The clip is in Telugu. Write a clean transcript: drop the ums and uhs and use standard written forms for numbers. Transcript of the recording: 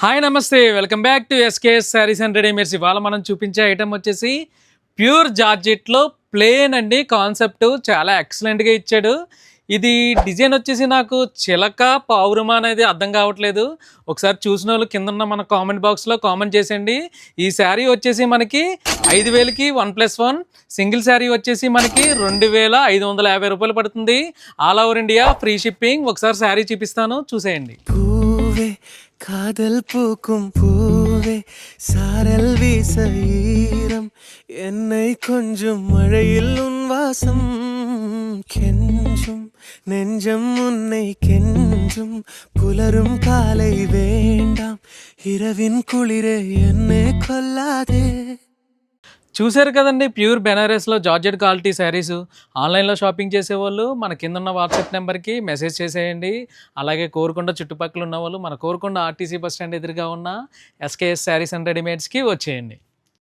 హాయ్ నమస్తే welcome back to SKS sarees and readymades. ఇవాళ మనం చూపించే ఐటమ్ వచ్చేసి ప్యూర్ జార్జెట్లో ప్లేన్ అండి. కాన్సెప్ట్ చాలా ఎక్సలెంట్గా ఇచ్చాడు. ఇది డిజైన్ వచ్చేసి నాకు చిలక పావురమా అనేది అర్థం కావట్లేదు. ఒకసారి చూసిన వాళ్ళు కింద ఉన్న మన కామెంట్ బాక్స్లో కామెంట్ చేసేయండి. ఈ శారీ వచ్చేసి మనకి 5,000కి 1+1 సింగిల్ శారీ వచ్చేసి మనకి 2,550 రూపాయలు పడుతుంది. All over India free shipping. ఒకసారి శారీ చూపిస్తాను, చూసేయండి. காதல் பூக்கும் பூவே சாரல் வீச ஈரம் என்னை கொஞ்சம் மழையில் உன் வாசம் கெஞ்சும் நெஞ்சம் உன்னை கெஞ்சும் புலரும் காலை வேண்டாம் இரவின் குளிரே என்னை கொல்லாதே. చూశారు కదండి, ప్యూర్ బెనారస్లో జార్జెట్ క్వాలిటీ శారీస్. ఆన్లైన్లో షాపింగ్ చేసేవాళ్ళు మన కింద ఉన్న వాట్సాప్ నెంబర్కి మెసేజ్ చేసేయండి. అలాగే కోరుకొండ చుట్టుపక్కల ఉన్న వాళ్ళు మన కోరుకొండ ఆర్టీసీ బస్ స్టాండ్ ఎదురుగా ఉన్న ఎస్కేఎస్ శారీస్ అండ్ రెడీమేడ్స్కి వచ్చేయండి.